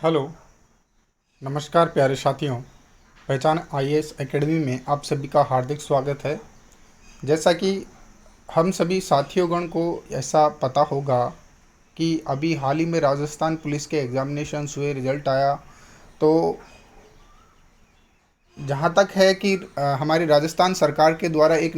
Hello. नमस्कार प्यारे साथियों। पहचान आईएएस एकेडमी में आप सभी का हार्दिक स्वागत है। जैसा कि हम सभी साथियों को ऐसा पता होगा कि अभी हाल ही में राजस्थान पुलिस के एग्ज़ामिनेशंस हुए, रिज़ल्ट आया। तो जहाँ तक है कि हमारी राजस्थान सरकार के द्वारा एक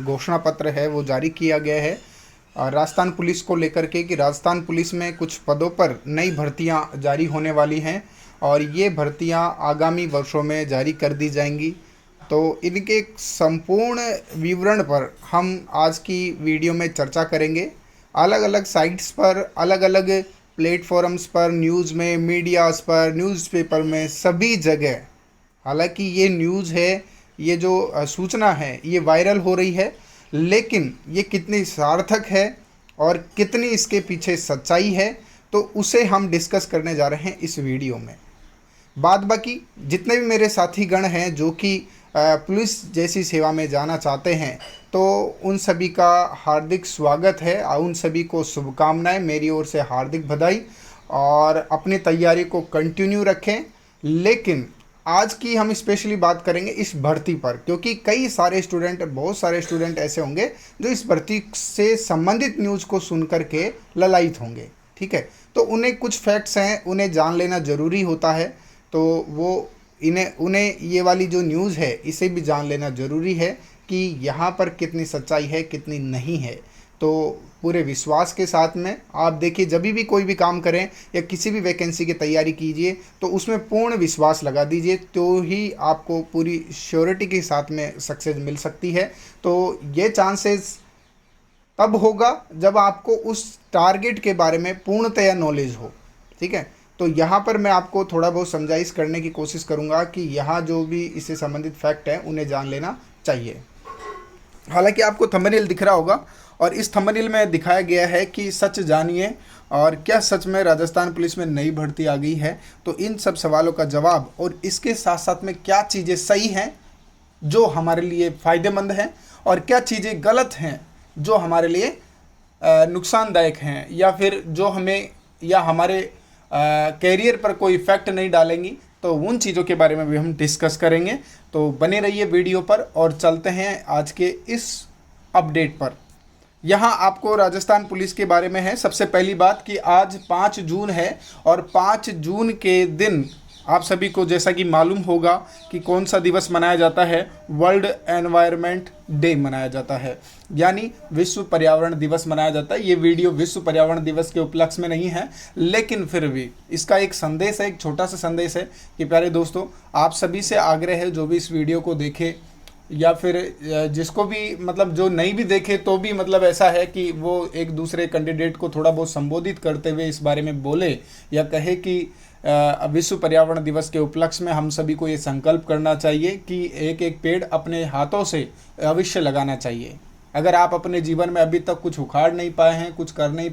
घोषणा पत्र है वो जारी किया गया है राजस्थान पुलिस को लेकर के कि राजस्थान पुलिस में कुछ पदों पर नई भर्तियां जारी होने वाली हैं और ये भर्तियां आगामी वर्षों में जारी कर दी जाएंगी। तो इनके संपूर्ण विवरण पर हम आज की वीडियो में चर्चा करेंगे। अलग अलग साइट्स पर, अलग अलग प्लेटफॉर्म्स पर, न्यूज़ में, मीडियाज़ पर, न्यूज़पेपर में, सभी जगह हालांकि ये न्यूज़ है, ये जो सूचना है ये वायरल हो रही है, लेकिन ये कितनी सार्थक है और कितनी इसके पीछे सच्चाई है तो उसे हम डिस्कस करने जा रहे हैं इस वीडियो में। बाद बाकी जितने भी मेरे साथी गण हैं जो कि पुलिस जैसी सेवा में जाना चाहते हैं तो उन सभी का हार्दिक स्वागत है और उन सभी को शुभकामनाएं, मेरी ओर से हार्दिक बधाई। और अपनी तैयारी को कंटिन्यू रखें। लेकिन आज की हम स्पेशली बात करेंगे इस भर्ती पर, क्योंकि बहुत सारे स्टूडेंट ऐसे होंगे जो इस भर्ती से संबंधित न्यूज़ को सुन कर के ललायित होंगे। ठीक है, तो उन्हें कुछ फैक्ट्स हैं, उन्हें जान लेना ज़रूरी होता है। तो वो उन्हें ये वाली जो न्यूज़ है इसे भी जान लेना ज़रूरी है कि यहाँ पर कितनी सच्चाई है, कितनी नहीं है। तो पूरे विश्वास के साथ में आप देखिए, जब भी कोई भी काम करें या किसी भी वैकेंसी की तैयारी कीजिए तो उसमें पूर्ण विश्वास लगा दीजिए, तो ही आपको पूरी श्योरिटी के साथ में सक्सेस मिल सकती है। तो ये चांसेस तब होगा जब आपको उस टारगेट के बारे में पूर्णतया नॉलेज हो। ठीक है, तो यहाँ पर मैं आपको थोड़ा बहुत समझाइश करने की कोशिश करूँगा कि यहाँ जो भी इससे संबंधित फैक्ट हैं उन्हें जान लेना चाहिए। हालांकि आपको थंबनेल दिख रहा होगा और इस थंबनेल में दिखाया गया है कि सच जानिए और क्या सच में राजस्थान पुलिस में नई भर्ती आ गई है। तो इन सब सवालों का जवाब और इसके साथ साथ में क्या चीज़ें सही हैं जो हमारे लिए फ़ायदेमंद हैं और क्या चीज़ें गलत हैं जो हमारे लिए नुकसानदायक हैं, या फिर जो हमें या हमारे कैरियर पर कोई इफ़ेक्ट नहीं डालेंगी, तो उन चीज़ों के बारे में भी हम डिस्कस करेंगे। तो बने रहिए वीडियो पर और चलते हैं आज के इस अपडेट पर। यहाँ आपको राजस्थान पुलिस के बारे में है। सबसे पहली बात कि आज 5 जून है और 5 जून के दिन आप सभी को जैसा कि मालूम होगा कि कौन सा दिवस मनाया जाता है, वर्ल्ड एनवायरनमेंट डे मनाया जाता है, यानी विश्व पर्यावरण दिवस मनाया जाता है। ये वीडियो विश्व पर्यावरण दिवस के उपलक्ष्य में नहीं है, लेकिन फिर भी इसका एक संदेश है, एक छोटा सा संदेश है कि प्यारे दोस्तों, आप सभी से आग्रह है जो भी इस वीडियो को देखे या फिर जिसको भी मतलब जो नहीं भी देखे तो भी मतलब ऐसा है कि वो एक दूसरे कैंडिडेट को थोड़ा बहुत संबोधित करते हुए इस बारे में बोले या कहे कि विश्व पर्यावरण दिवस के उपलक्ष्य में हम सभी को ये संकल्प करना चाहिए कि एक एक पेड़ अपने हाथों से अवश्य लगाना चाहिए। अगर आप अपने जीवन में अभी तक कुछ उखाड़ नहीं पाए हैं, कुछ कर नहीं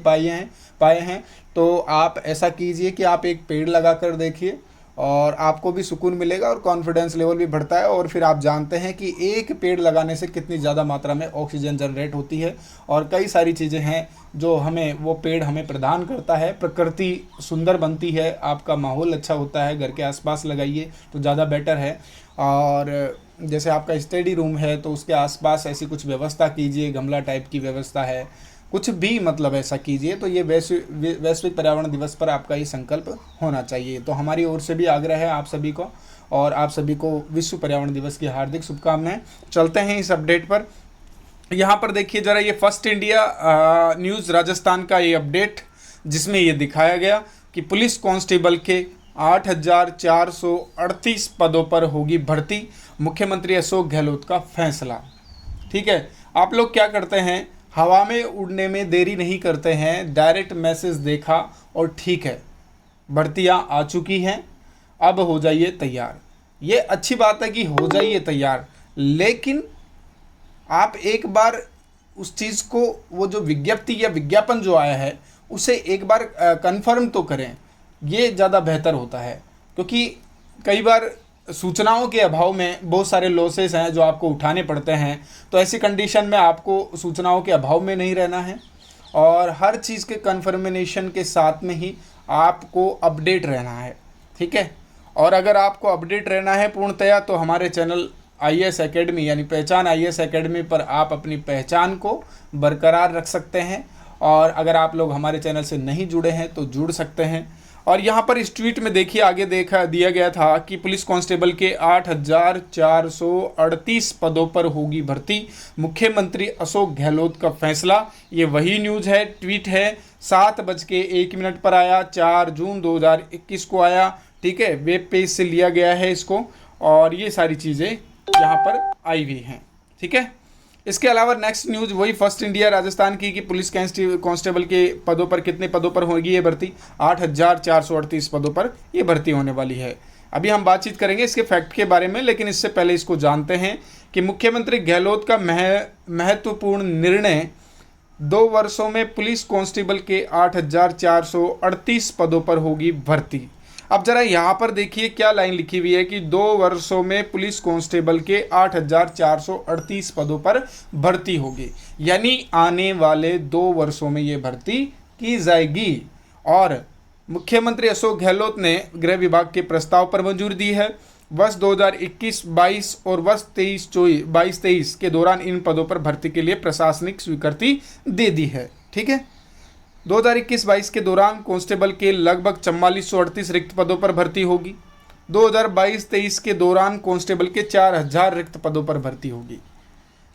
पाए हैं तो आप ऐसा कीजिए कि आप एक पेड़ लगा कर देखिए और आपको भी सुकून मिलेगा और कॉन्फिडेंस लेवल भी बढ़ता है। और फिर आप जानते हैं कि एक पेड़ लगाने से कितनी ज़्यादा मात्रा में ऑक्सीजन जनरेट होती है और कई सारी चीज़ें हैं जो वो पेड़ हमें प्रदान करता है। प्रकृति सुंदर बनती है, आपका माहौल अच्छा होता है, घर के आसपास लगाइए तो ज़्यादा बेटर है। और जैसे आपका स्टडी रूम है तो उसके आसपास ऐसी कुछ व्यवस्था कीजिए, गमला टाइप की व्यवस्था है, कुछ भी मतलब ऐसा कीजिए। तो ये वैश्विक पर्यावरण दिवस पर आपका ये संकल्प होना चाहिए। तो हमारी ओर से भी आग्रह है आप सभी को, और आप सभी को विश्व पर्यावरण दिवस की हार्दिक शुभकामनाएं। चलते हैं इस अपडेट पर। यहाँ पर देखिए ज़रा, ये फर्स्ट इंडिया न्यूज़ राजस्थान का ये अपडेट जिसमें ये दिखाया गया कि पुलिस कांस्टेबल के 8,438 पदों पर होगी भर्ती, मुख्यमंत्री अशोक गहलोत का फैसला। ठीक है, आप लोग क्या करते हैं, हवा में उड़ने में देरी नहीं करते हैं, डायरेक्ट मैसेज देखा और ठीक है, भर्तियां आ चुकी हैं, अब हो जाइए तैयार। ये अच्छी बात है कि हो जाइए तैयार, लेकिन आप एक बार उस चीज़ को, वो जो विज्ञप्ति या विज्ञापन जो आया है उसे एक बार कंफर्म तो करें, ये ज़्यादा बेहतर होता है। क्योंकि कई बार सूचनाओं के अभाव में बहुत सारे लॉसेस हैं जो आपको उठाने पड़ते हैं। तो ऐसी कंडीशन में आपको सूचनाओं के अभाव में नहीं रहना है और हर चीज़ के कन्फर्मेशन के साथ में ही आपको अपडेट रहना है, ठीक है। और अगर आपको अपडेट रहना है पूर्णतया तो हमारे चैनल IAS एकेडमी यानी पहचान IAS एकेडमी पर आप अपनी पहचान को बरकरार रख सकते हैं। और अगर आप लोग हमारे चैनल से नहीं जुड़े हैं तो जुड़ सकते हैं। और यहाँ पर इस ट्वीट में देखिए आगे दिया गया था कि पुलिस कांस्टेबल के 8,438 पदों पर होगी भर्ती, मुख्यमंत्री अशोक गहलोत का फैसला। ये वही न्यूज़ है, ट्वीट है, 7:01 पर आया, 4 जून 2021 को आया, ठीक है। वेब पेज से लिया गया है इसको, और ये सारी चीज़ें यहाँ पर आई हुई हैं, ठीक है। इसके अलावा नेक्स्ट न्यूज़ वही फर्स्ट इंडिया राजस्थान की कि पुलिस कांस्टेबल के पदों पर कितने पदों पर होगी ये भर्ती, 8,438 पदों पर ये भर्ती होने वाली है। अभी हम बातचीत करेंगे इसके फैक्ट के बारे में, लेकिन इससे पहले इसको जानते हैं कि मुख्यमंत्री गहलोत का महत्वपूर्ण निर्णय, 2 वर्षों में पुलिस कांस्टेबल के 8,438 पदों पर होगी भर्ती। अब जरा यहाँ पर देखिए क्या लाइन लिखी हुई है कि 2 वर्षों में पुलिस कांस्टेबल के 8,438 पदों पर भर्ती होगी, यानी आने वाले 2 वर्षों में ये भर्ती की जाएगी। और मुख्यमंत्री अशोक गहलोत ने गृह विभाग के प्रस्ताव पर मंजूरी दी है। वर्ष 2021-22 और वर्ष 22-23 के दौरान इन पदों पर भर्ती के लिए प्रशासनिक स्वीकृति दे दी है, ठीक है। 2021-22 के दौरान कांस्टेबल के लगभग 4438 रिक्त पदों पर भर्ती होगी। 2022-23 के दौरान कांस्टेबल के 4000 रिक्त पदों पर भर्ती होगी।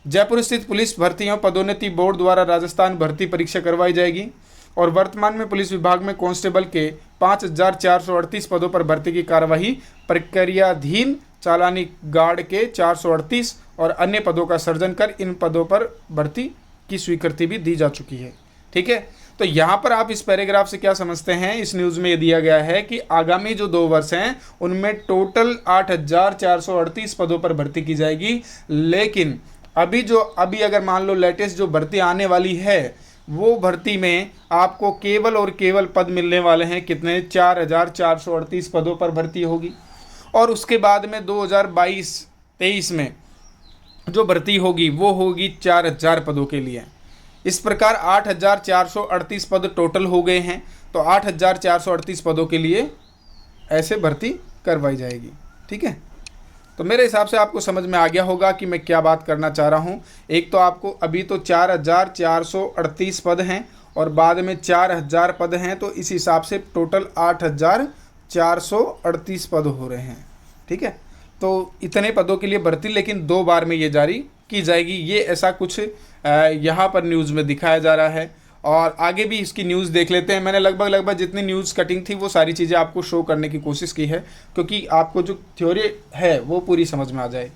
जयपुर स्थित पुलिस भर्ती एवं पदोन्नति बोर्ड द्वारा राजस्थान भर्ती परीक्षा करवाई जाएगी। और वर्तमान में पुलिस विभाग में कांस्टेबल के 5438 पदों पर भर्ती की कार्यवाही प्रक्रियाधीन, चालानी गार्ड के 438 और अन्य पदों का सर्जन कर इन पदों पर भर्ती की स्वीकृति भी दी जा चुकी है, ठीक है। तो यहाँ पर आप इस पैराग्राफ से क्या समझते हैं, इस न्यूज़ में ये दिया गया है कि आगामी जो 2 वर्ष हैं उनमें टोटल 8,438 पदों पर भर्ती की जाएगी। लेकिन अभी अगर मान लो लेटेस्ट जो भर्ती आने वाली है वो भर्ती में आपको केवल और केवल पद मिलने वाले हैं कितने, 4,438 पदों पर भर्ती होगी। और उसके बाद में 2022-23 में जो भर्ती होगी वो होगी 4,000 पदों के लिए। इस प्रकार 8,438 पद टोटल हो गए हैं। तो 8,438 पदों के लिए ऐसे भर्ती करवाई जाएगी, ठीक है। तो मेरे हिसाब से आपको समझ में आ गया होगा कि मैं क्या बात करना चाह रहा हूँ। एक तो आपको अभी तो 4,438 पद हैं और बाद में 4,000 पद हैं, तो इस हिसाब से टोटल 8,438 पद हो रहे हैं, ठीक है। तो इतने पदों के लिए भर्ती लेकिन 2 बार में ये जारी की जाएगी, ये ऐसा कुछ यहाँ पर न्यूज़ में दिखाया जा रहा है। और आगे भी इसकी न्यूज़ देख लेते हैं। मैंने लगभग जितनी न्यूज़ कटिंग थी वो सारी चीज़ें आपको शो करने की कोशिश की है, क्योंकि आपको जो थ्योरी है वो पूरी समझ में आ जाए।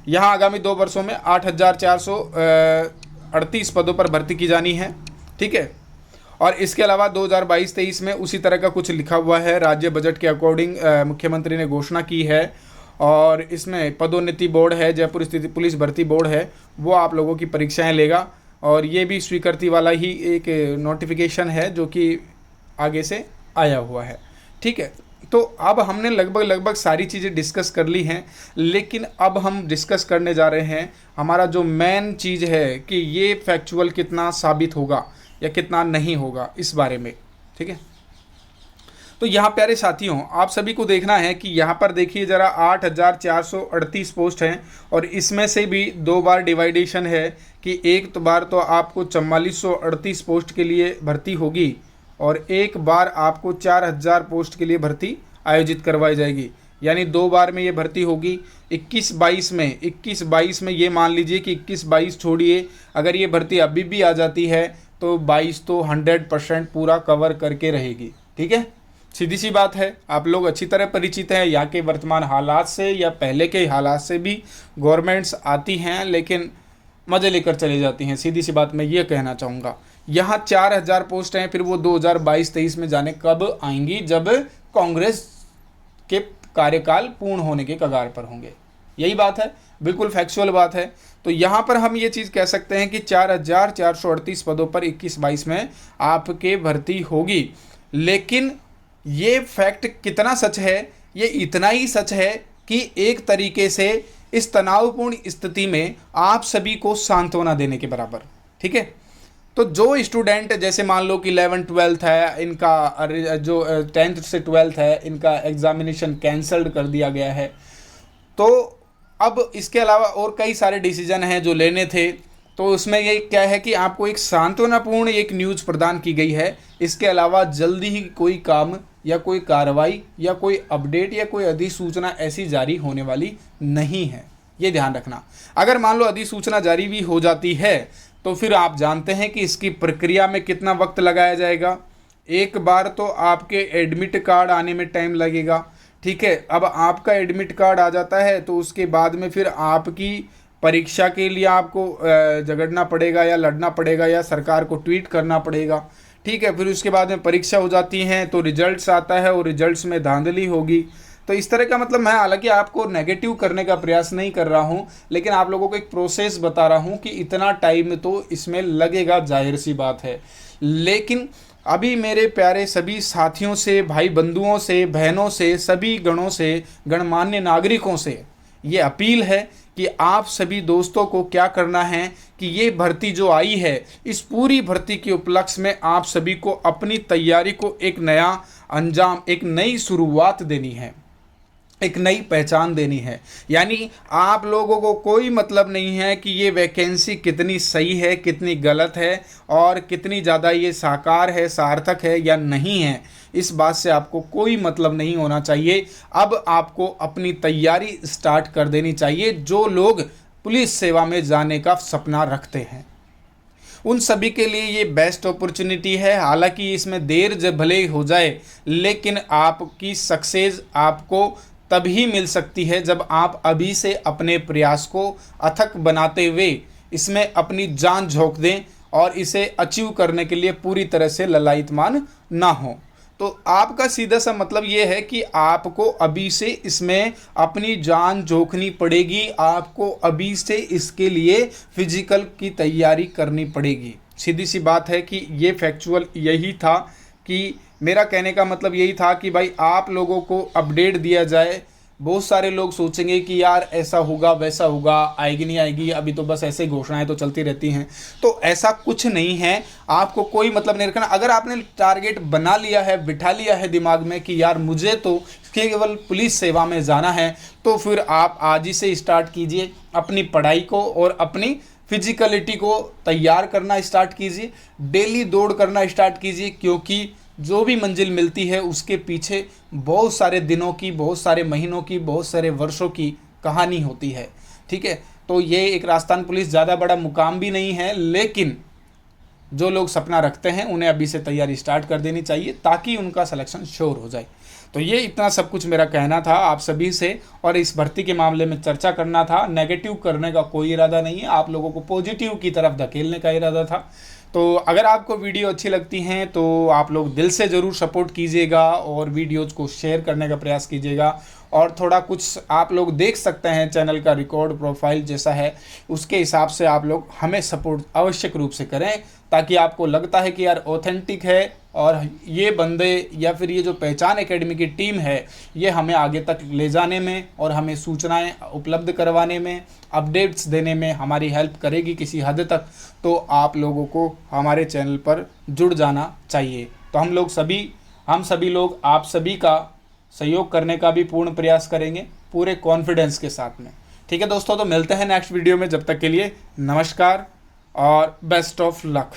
यहाँ आगामी 2 वर्षों में 8,438 पदों पर भर्ती की जानी है, ठीक है। और इसके अलावा 2022-23 में उसी तरह का कुछ लिखा हुआ है, राज्य बजट के अकॉर्डिंग मुख्यमंत्री ने घोषणा की है। और इसमें पदोन्नति बोर्ड है, जयपुर स्थित पुलिस भर्ती बोर्ड है, वो आप लोगों की परीक्षाएं लेगा। और ये भी स्वीकृति वाला ही एक नोटिफिकेशन है जो कि आगे से आया हुआ है, ठीक है। तो अब हमने लगभग सारी चीज़ें डिस्कस कर ली हैं, लेकिन अब हम डिस्कस करने जा रहे हैं हमारा जो मेन चीज़ है कि ये फैक्चुअल कितना साबित होगा या कितना नहीं होगा इस बारे में, ठीक है। तो यहाँ प्यारे साथियों आप सभी को देखना है कि यहाँ पर देखिए ज़रा 8,438 पोस्ट हैं और इसमें से भी 2 बार डिवाइडेशन है कि एक बार तो आपको 4438 पोस्ट के लिए भर्ती होगी और एक बार आपको 4,000 पोस्ट के लिए भर्ती आयोजित करवाई जाएगी। यानी 2 बार में ये भर्ती होगी। 21-22 में ये मान लीजिए कि 21-22 छोड़िए, अगर ये भर्ती अभी भी आ जाती है तो 22 तो 100% पूरा कवर करके रहेगी, ठीक है। सीधी सी बात है, आप लोग अच्छी तरह परिचित हैं यहाँ के वर्तमान हालात से या पहले के हालात से भी। गवर्नमेंट्स आती हैं लेकिन मज़े लेकर चले जाती हैं, सीधी सी बात मैं ये कहना चाहूँगा। यहाँ 4,000 पोस्ट हैं, फिर वो 2022-23 में जाने कब आएंगी, जब कांग्रेस के कार्यकाल पूर्ण होने के कगार पर होंगे। यही बात है, बिल्कुल फैक्चुअल बात है। तो यहाँ पर हम ये चीज़ कह सकते हैं कि 4,438 पदों पर 21-22 में आपके भर्ती होगी। लेकिन ये फैक्ट कितना सच है, ये इतना ही सच है कि एक तरीके से इस तनावपूर्ण स्थिति में आप सभी को सांत्वना देने के बराबर, ठीक है। तो जो स्टूडेंट जैसे मान लो कि 11th-12th है, इनका जो 10th से 12th है, इनका एग्जामिनेशन कैंसल्ड कर दिया गया है। तो अब इसके अलावा और कई सारे डिसीजन हैं जो लेने थे। तो उसमें ये क्या है कि आपको एक सांत्वनापूर्ण एक न्यूज़ प्रदान की गई है। इसके अलावा जल्दी ही कोई काम या कोई कार्रवाई या कोई अपडेट या कोई अधिसूचना ऐसी जारी होने वाली नहीं है, ये ध्यान रखना। अगर मान लो अधिसूचना जारी भी हो जाती है तो फिर आप जानते हैं कि इसकी प्रक्रिया में कितना वक्त लगाया जाएगा। एक बार तो आपके एडमिट कार्ड आने में टाइम लगेगा, ठीक है। अब आपका एडमिट कार्ड आ जाता है तो उसके बाद में फिर आपकी परीक्षा के लिए आपको झगड़ना पड़ेगा या लड़ना पड़ेगा या सरकार को ट्वीट करना पड़ेगा, ठीक है। फिर उसके बाद में परीक्षा हो जाती है तो रिजल्ट्स आता है और रिजल्ट्स में धांधली होगी। तो इस तरह का मतलब मैं हालांकि आपको नेगेटिव करने का प्रयास नहीं कर रहा हूं, लेकिन आप लोगों को एक प्रोसेस बता रहा हूं कि इतना टाइम तो इसमें लगेगा, जाहिर सी बात है। लेकिन अभी मेरे प्यारे सभी साथियों से, भाई बंधुओं से, बहनों से, सभी गणों से, गणमान्य नागरिकों से ये अपील है कि आप सभी दोस्तों को क्या करना है कि ये भर्ती जो आई है, इस पूरी भर्ती के उपलक्ष्य में आप सभी को अपनी तैयारी को एक नया अंजाम, एक नई शुरुआत देनी है, एक नई पहचान देनी है। यानी आप लोगों को कोई मतलब नहीं है कि ये वैकेंसी कितनी सही है, कितनी गलत है और कितनी ज़्यादा ये साकार है, सार्थक है या नहीं है। इस बात से आपको कोई मतलब नहीं होना चाहिए। अब आपको अपनी तैयारी स्टार्ट कर देनी चाहिए। जो लोग पुलिस सेवा में जाने का सपना रखते हैं उन सभी के लिए ये बेस्ट अपॉर्चुनिटी है। हालांकि इसमें देर जब भले हो जाए, लेकिन आपकी सक्सेस आपको तभी मिल सकती है जब आप अभी से अपने प्रयास को अथक बनाते हुए इसमें अपनी जान झोंक दें और इसे अचीव करने के लिए पूरी तरह से ललायतमान ना हो। तो आपका सीधा सा मतलब ये है कि आपको अभी से इसमें अपनी जान झोंकनी पड़ेगी, आपको अभी से इसके लिए फिजिकल की तैयारी करनी पड़ेगी। सीधी सी बात है कि ये फैक्चुअल यही था कि मेरा कहने का मतलब यही था कि भाई आप लोगों को अपडेट दिया जाए। बहुत सारे लोग सोचेंगे कि यार ऐसा होगा वैसा होगा, आएगी नहीं आएगी, अभी तो बस ऐसे घोषणाएं तो चलती रहती हैं। तो ऐसा कुछ नहीं है, आपको कोई मतलब नहीं रखना। अगर आपने टारगेट बना लिया है, बिठा लिया है दिमाग में कि यार मुझे तो केवल पुलिस सेवा में जाना है, तो फिर आप आज ही से स्टार्ट कीजिए अपनी पढ़ाई को और अपनी फिजिकलिटी को तैयार करना स्टार्ट कीजिए। डेली दौड़ करना स्टार्ट कीजिए, क्योंकि जो भी मंजिल मिलती है उसके पीछे बहुत सारे दिनों की, बहुत सारे महीनों की, बहुत सारे वर्षों की कहानी होती है, ठीक है। तो ये एक राजस्थान पुलिस ज़्यादा बड़ा मुकाम भी नहीं है, लेकिन जो लोग सपना रखते हैं उन्हें अभी से तैयारी स्टार्ट कर देनी चाहिए ताकि उनका सिलेक्शन श्योर हो जाए। तो ये इतना सब कुछ मेरा कहना था आप सभी से, और इस भर्ती के मामले में चर्चा करना था। नेगेटिव करने का कोई इरादा नहीं है, आप लोगों को पॉजिटिव की तरफ धकेलने का इरादा था। तो अगर आपको वीडियो अच्छी लगती हैं तो आप लोग दिल से ज़रूर सपोर्ट कीजिएगा और वीडियोज़ को शेयर करने का प्रयास कीजिएगा। और थोड़ा कुछ आप लोग देख सकते हैं, चैनल का रिकॉर्ड प्रोफाइल जैसा है उसके हिसाब से आप लोग हमें सपोर्ट आवश्यक रूप से करें, ताकि आपको लगता है कि यार ऑथेंटिक है और ये बंदे या फिर ये जो पहचान एकेडमी की टीम है ये हमें आगे तक ले जाने में और हमें सूचनाएं उपलब्ध करवाने में, अपडेट्स देने में हमारी हेल्प करेगी किसी हद तक। तो आप लोगों को हमारे चैनल पर जुड़ जाना चाहिए। तो हम सभी लोग आप सभी का सहयोग करने का भी पूर्ण प्रयास करेंगे, पूरे कॉन्फिडेंस के साथ में। ठीक है दोस्तों, तो मिलते हैं नेक्स्ट वीडियो में। जब तक के लिए नमस्कार और बेस्ट ऑफ लक।